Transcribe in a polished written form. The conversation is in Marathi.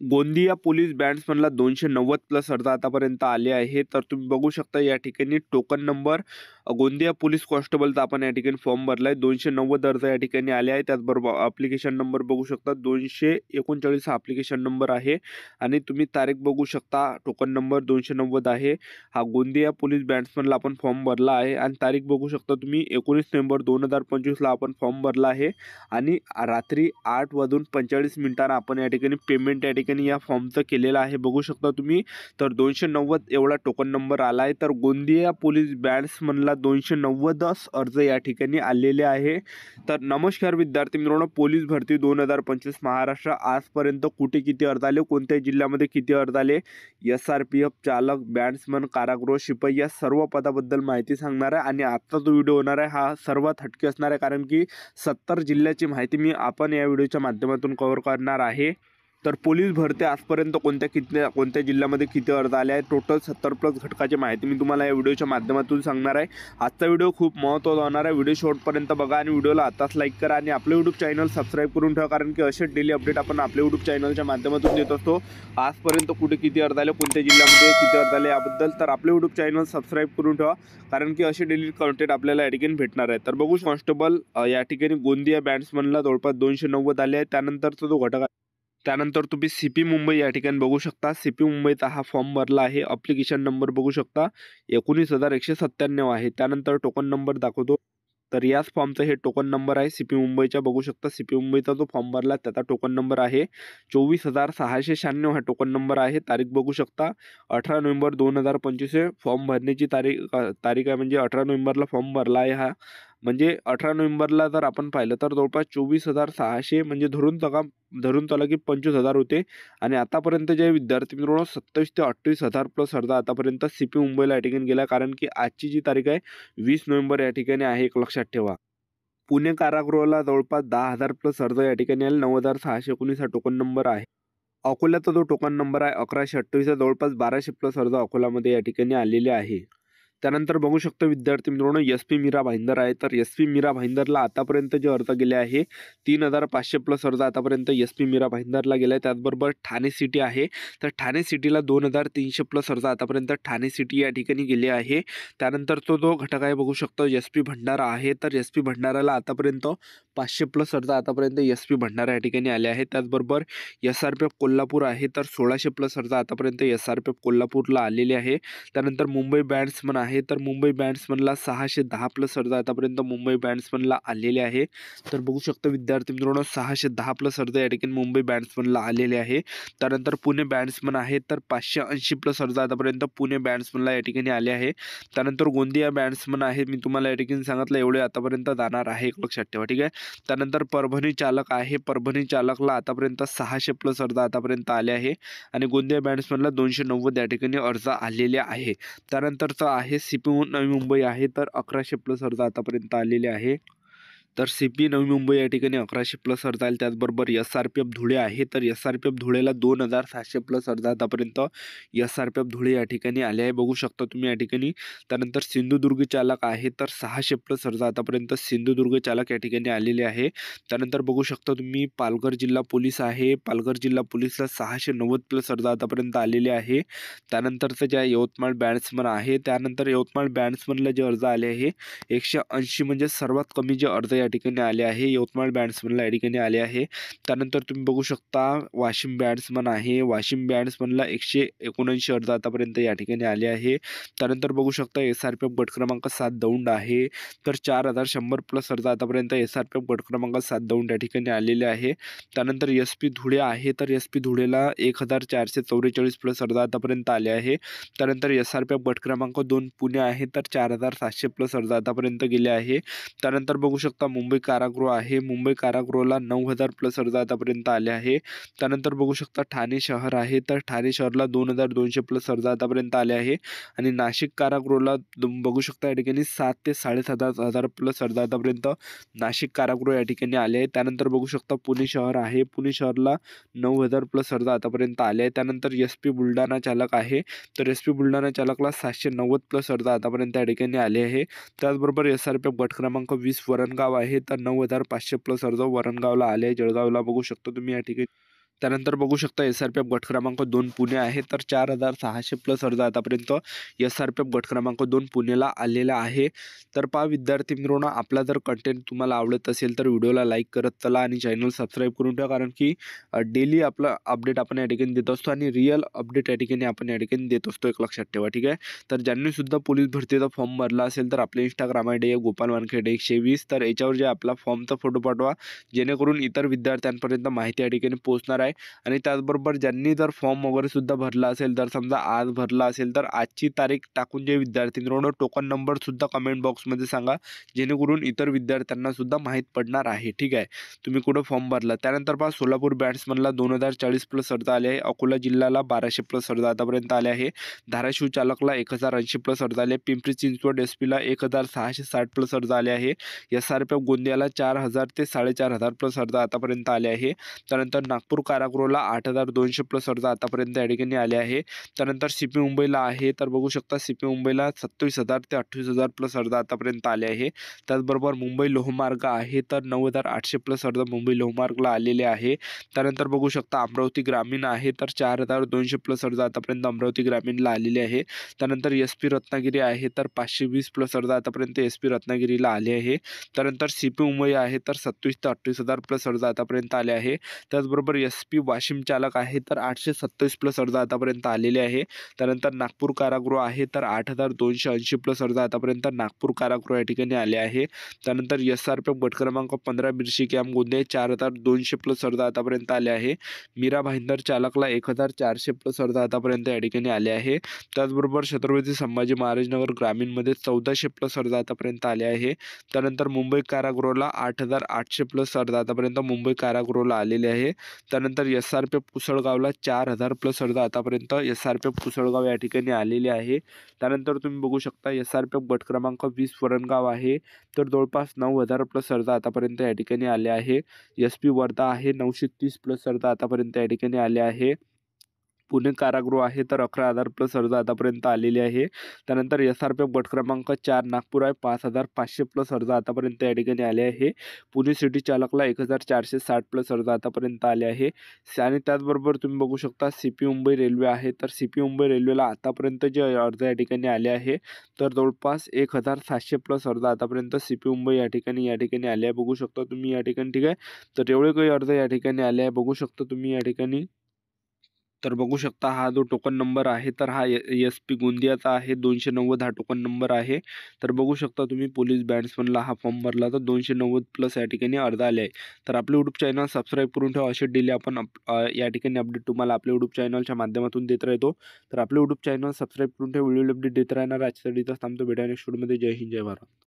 गोंदिया पोलीस बॅट्समनला 290 प्लस अर्ज आतापर्यंत आले आहे। तर तुम्ही बघू शकता या ठिकाणी टोकन नंबर गोंदिया पोलीस कॉन्स्टेबलचा आपण या ठिकाणी फॉर्म भरलाय। 290 अर्ज या ठिकाणी आले आहे। त्याचबरोबर ॲप्लिकेशन नंबर बघू शकता 239 हा ॲप्लिकेशन नंबर आहे आणि तुम्ही तारीख बघू शकता टोकन नंबर 290 आहे। हा गोंदिया पोलीस बॅट्समनला आपण फॉर्म भरला आहे आणि तारीख बघू शकता तुम्ही 19 नोव्हेंबर 2025 ला आपण फॉर्म भरला आहे आणि रात्री 8:45 आपण या ठिकाणी पेमेंट या ठिकाणी या फॉर्मचं केलेलं आहे। बघू शकता तुम्ही तर 290 एवढा टोकन नंबर आला आहे। तर गोंदिया पोलीस बॅट्समनला 290 अर्ज या ठिकाणी आलेले आहे। तर नमस्कार विद्यार्थी मित्रांनो, पोलीस भरती 2025 महाराष्ट्र आजपर्यंत कुठे किती अर्ज आले, कोणत्या जिल्ह्यामध्ये किती अर्ज आले, SRPF चालक, बॅट्समन, कारागृह शिपाई या सर्व पदाबद्दल माहिती सांगणार आहे। आणि आजचा जो व्हिडिओ होणार आहे हा सर्वात हटके असणार आहे, कारण की 70 जिल्ह्याची माहिती आपण या व्हिडिओच्या माध्यमातून कव्हर करणार आहे। तर पोलीस भरती आजपर्यंत कोणत्या जिल्ह्यामध्ये किती अर्ज आले आहेत, टोटल 70 प्लस घटकाची माहिती मी तुम्हाला या व्हिडिओच्या माध्यमातून सांगणार आहे। आजचा व्हिडिओ खूप महत्त्वाचा होणार आहे। व्हिडिओ शेवटपर्यंत बघा आणि व्हिडिओला आताच लाईक करा आणि आपले यूट्यूब चॅनल सबस्क्राईब करून ठेवा, कारण की असे डेली अपडेट आपण आपल्या यूट्यूब चॅनलच्या माध्यमातून देत असतो। आजपर्यंत कुठे किती अर्ज आले, कोणत्या जिल्ह्यामध्ये किती अर्ज आले याबद्दल तर आपले यूट्यूब चॅनल सबस्क्राईब करून ठेवा, कारण की असे डेली कंटेंट आपल्याला या ठिकाणी भेटणार आहे। तर बघू कॉन्स्टेबल या ठिकाणी गोंदिया बॅट्समनला जवळपास 290 आले आहेत। त्यानंतरचा जो घटक त्यानंतर तुम्ही CP मुंबई या ठिकाणी बघू शकता। CP मुंबईचा हा फॉर्म भरला आहे। ॲप्लिकेशन नंबर बघू शकता 19,197 आहे। त्यानंतर टोकन नंबर दाखवतो, तर याच फॉर्मचा हे टोकन नंबर आहे। CP मुंबईचा बघू शकता, CP मुंबईचा जो फॉर्म भरला त्याचा टोकन नंबर आहे 24,696 हा टोकन नंबर आहे। तारीख बघू शकता 18 नोव्हेंबर 2025 फॉर्म भरण्याची तारीख आहे, म्हणजे 18 नोव्हेंबरला फॉर्म भरला आहे हा। म्हणजे 18 नोव्हेंबरला जर आपण पाहिलं तर जवळपास 24,600 म्हणजे धरून चला की 25,000 होते। आणि आतापर्यंत जे विद्यार्थी मित्रांनो 27 ते 28,000 प्लस अर्ज आतापर्यंत CP मुंबईला या ठिकाणी गेला, कारण की आजची जी तारीख आहे 20 नोव्हेंबर या ठिकाणी आहे, एक लक्षात ठेवा। पुणे कारागृहाला जवळपास 10,000 प्लस अर्ज या ठिकाणी आले, 9,619 हा टोकन नंबर आहे। अकोल्याचा जो टोकन नंबर आहे 1128 जवळपास 1200 प्लस अर्ज अकोल्यामध्ये या ठिकाणी आलेले आहे। त्यानंतर बघू शकतो विद्यार्थी मित्रांनो SP मीरा भाईंदर आहे। तर SP मीरा भाईंदरला आतापर्यंत जे अर्ज गेले आहे 3,500 प्लस अर्ज आतापर्यंत SP मीरा भाईंदरला गेला आहे। त्याचबरोबर ठाणे सिटी आहे, तर ठाणे सिटीला 2,300 प्लस अर्ज आतापर्यंत ठाणे सिटी या ठिकाणी गेले आहे। त्यानंतर तो जो घटक आहे बघू शकतो SP भंडारा आहे। तर SP भंडाराला आतापर्यंत 500 प्लस अर्ज आतापर्यंत SP भंडारा या ठिकाणी आले आहेत। त्याचबरोबर SRPF कोल्हापूर आहे, तर 1600 प्लस अर्ज आतापर्यंत SRPF कोल्हापूरला आलेले आहे। त्यानंतर मुंबई बॅट्समन आहे, तर मुंबई बॅट्समनला 610 प्लस अर्ज आतापर्यंत मुंबई बॅट्समनला आलेले आहे। तर बघू शकतो विद्यार्थी मित्रांनो 610 प्लस अर्ज या ठिकाणी मुंबई बॅट्समनला आलेले आहे। त्यानंतर पुणे बॅट्समन आहे, तर 580 प्लस अर्ज आतापर्यंत पुणे बॅट्समनला या ठिकाणी आले आहे। त्यानंतर गोंदिया बॅट्समन आहे, मी तुम्हाला या ठिकाणी सांगितलं एवढे आतापर्यंत जाणार आहे, एक लक्षात ठेवा, ठीक आहे। त्यानंतर परभणी चालक आहे, परभणी चालकला आतापर्यंत 600 प्लस अर्ज आतापर्यंत आले आहे आणि गोंदिया बॅट्समनला 290 या ठिकाणी अर्ज आलेले आहे। त्यानंतरचं आहे CP नवी मुंबई आहे, तर 1100 प्लस अर्ज आतापर्यंत आलेले आहे। तर CP नवी मुंबई या ठिकाणी 1100 प्लस अर्ज आले। त्याचबरोबर SRPF धुळे आहे, तर SRPF धुळेला 2,700 प्लस अर्ज आतापर्यंत SRPF धुळे या ठिकाणी आले आहे, बघू शकता तुम्ही या ठिकाणी। त्यानंतर सिंधुदुर्ग चालक आहे, तर 600 प्लस अर्ज आतापर्यंत सिंधुदुर्ग चालक या ठिकाणी आलेले आहे। त्यानंतर बघू शकता तुम्ही पालघर जिल्हा पोलीस आहे, पालघर जिल्हा पोलीसला 690 प्लस अर्ज आतापर्यंत आलेले आहे। त्यानंतरचं ज्या यवतमाळ बॅट्समन आहे, त्यानंतर यवतमाळ बॅट्समनला जे अर्ज आले आहे 180 म्हणजे सर्वात कमी जे अर्ज या ठिकाणी आले आहे यवतमाळ बॅट्समनला या ठिकाणी आले आहे। त्यानंतर तुम्ही बघू शकता वाशिम बॅट्समन आहे, वाशिम बॅट्समनला 179 अर्ज आतापर्यंत या ठिकाणी आले आहे। त्यानंतर बघू शकता SRPF गट क्रमांक 7 दौंड आहे, तर 4,100 प्लस अर्ज आतापर्यंत SRPF गट क्रमांक 7 दौंड या ठिकाणी आलेले आहे। त्यानंतर SP धुळे आहे, तर SP धुळेला 1,444 प्लस अर्ज आतापर्यंत आले आहे। त्यानंतर SRPF गट क्रमांक 2 पुणे आहे, तर 4,700 प्लस अर्ज आतापर्यंत गेले आहे। त्यानंतर बघू शकता मुंबई कारागृह आहे, मुंबई कारागृहाला 9,000 प्लस अर्ज आतापर्यंत आले आहे। त्यानंतर बघू शकता ठाणे शहर आहे, तर ठाणे शहरला 2,200 प्लस अर्ज आतापर्यंत आले आहे। आणि नाशिक कारागृहाला बघू शकता या ठिकाणी 7 ते 7,500 प्लस अर्ज आतापर्यंत नाशिक कारागृह या ठिकाणी आले आहे। त्यानंतर बघू शकता पुणे शहर आहे, पुणे शहरला 9,000 प्लस अर्ज आतापर्यंत आले आहे। त्यानंतर SP बुलढाणा चालक आहे, तर SP बुलढाणा चालकला 790 प्लस अर्ज आतापर्यंत या ठिकाणी आले आहे। त्याचबरोबर SRPF गट क्रमांक 20 वरणगाव आहे, तर 9,500 प्लस अर्ज वरणगावला आले आहे, जळगावला बघू शकता तुम्ही या ठिकाणी। त्यानंतर बघू शकता SRPF गट क्रमांक 2 पुणे आहे, तर 4600 प्लस अर्ज आतापर्यंत SRPF गट क्रमांक 2 पुणेला आलेला आहे. तर पहा विद्यार्थी मित्रांनो, आपला जर कंटेंट तुम्हाला आवडत असेल तर व्हिडिओला लाईक करत चला आणि चॅनल सबस्क्राईब करून ठेवा, कारण की डेली आपलं अपडेट आपण या ठिकाणी देत असतो आणि रिअल अपडेट या ठिकाणी आपण या ठिकाणी देत असतो, एक लक्षात ठेवा. ठीक आहे. तर ज्यांनी सुद्धा पोलीस भरतीचा फॉर्म भरला असेल तर आपले इंस्टाग्राम आयडी आहे गोपाल वानखेडे 120, तर याच्यावर जे आपला फॉर्मचा फोटो पाठवा, जेणेकरून इतर विद्यार्थ्यांपर्यंत माहिती या ठिकाणी पोहोचणार आहे. आणि त्याचबरोबर ज्यांनी जर फॉर्म वगैरे सुद्धा भरला असेल, जर समजा आज भरला असेल तर आजची तारीख टाकून जे विद्यार्थी मित्रांनो टोकन नंबर सुद्धा कमेंट बॉक्समध्ये सांगा, जेणेकरून इतर विद्यार्थ्यांना सुद्धा माहीत पडणार आहे. ठीक आहे. तुम्ही कुठं फॉर्म भरला. त्यानंतर पहा सोलापूर बॅट्समनला 2040 प्लस अर्ज आले आहे. अकोला जिल्ह्याला 1200 प्लस अर्ज आतापर्यंत आले आहे. धाराशिव चालकला 1080 प्लस अर्ज आले. पिंपरी चिंचवड SP ला 1660 प्लस अर्ज आले आहे. SRPF गोंदियाला 4000 ते 4500 प्लस अर्ज आतापर्यंत आले आहे. त्यानंतर नागपूर कारागृहाला 8200 प्लस अर्ज आतापर्यंत या ठिकाणी आले आहे. त्यानंतर CP मुंबईला आहे, तर बघू शकता CP मुंबईला 27000 ते 28000 प्लस अर्ज आतापर्यंत आले आहे. त्याचबरोबर मुंबई लोहमार्ग आहे, तर 9800 प्लस अर्ज मुंबई लोहमार्गला आलेले आहे. त्यानंतर बघू शकता अमरावती ग्रामीण आहे, तर 4200 प्लस अर्ज आतापर्यंत अमरावती ग्रामीणला आलेले आहे. त्यानंतर SP रत्नागिरी आहे, तर 520 प्लस अर्ज आतापर्यंत SP रत्नागिरीला आले आहे. त्यानंतर CP मुंबई आहे, तर 27 ते 28000 प्लस अर्ज आतापर्यंत आले आहे. त्याचबरोबर SP वाशिम चालक आहे, तर 827 प्लस अर्ज आतापर्यंत आलेले आहे. त्यानंतर नागपूर कारागृह आहे, तर 8280 प्लस अर्ज आतापर्यंत नागपूर कारागृह या ठिकाणी आले आहे. त्यानंतर SRPF गट क्रमांक 15 बिरशी कॅम्प गोंदिया 4200 प्लस अर्ज आतापर्यंत आले आहे. मीरा भाईंदर चालकला 1400 प्लस अर्ज आतापर्यंत या ठिकाणी आले आहे. त्याचबरोबर छत्रपती संभाजी महाराजनगर ग्रामीणमध्ये 1400 प्लस अर्ज आतापर्यंत आले आहे. त्यानंतर मुंबई कारागृहाला 8800 प्लस अर्ज आतापर्यंत मुंबई कारागृहाला आलेले आहे. त्यानंतर SRPF कुसळगावला 4000 प्लस अर्ज आतापर्यंत SRPF कुसळगाव या ठिकाणी आलेले आहे. त्यानंतर तुम्ही बघू शकता SRPF गट क्रमांक 20 वरणगाव आहे, तर जवळपास 9000 प्लस अर्ज आतापर्यंत या ठिकाणी आले आहे. SP वर्धा आहे, 930 प्लस अर्ज आतापर्यंत या ठिकाणी आले आहे. पुणे कारागृह आहे, तर 11000 प्लस अर्ज आतापर्यंत आलेले आहे. त्यानंतर SRPF गट क्रमांक 4 नागपूर आहे, 5500 प्लस अर्ज आतापर्यंत या ठिकाणी आले आहे. पुणे सिटी चालकला 1460 प्लस अर्ज आतापर्यंत आले आहे. आणि त्याचबरोबर तुम्ही बघू शकता CP मुंबई रेल्वे आहे, तर CP मुंबई रेल्वेला आतापर्यंत जे अर्ज या ठिकाणी आले आहे, तर जवळपास 1700 प्लस अर्ज आतापर्यंत CP मुंबई या ठिकाणी आले आहे. बघू शकता तुम्ही या ठिकाणी. ठीक आहे. तर एवढे काही अर्ज या ठिकाणी आले आहे, बघू शकता तुम्ही या ठिकाणी. तर बघू शकता हा जो टोकन नंबर आहे, तर हा SP गोंदियाचा आहे. 290 हा टोकन नंबर आहे. तर बघू शकता तुम्ही पोलीस बॅट्समनला हा फॉर्म भरला तर 290 प्लस या ठिकाणी अर्ज आले आहे. तर आपले यूट्यूब चॅनल सबस्क्राईब करून ठेवा. असे डेली आपण या ठिकाणी अपडेट तुम्हाला आपल्या यूट्यूब चॅनलच्या माध्यमातून देत राहतो. तर आपले यूट्यूब चॅनल सबस्क्राईब करून ठेवा. व्हिडिओ अपडेट देत राहणार. आजच्या इथंच थांबतो. भेटूया नेक्स्ट व्हिडिओमध्ये. जय हिंद, जय भारत.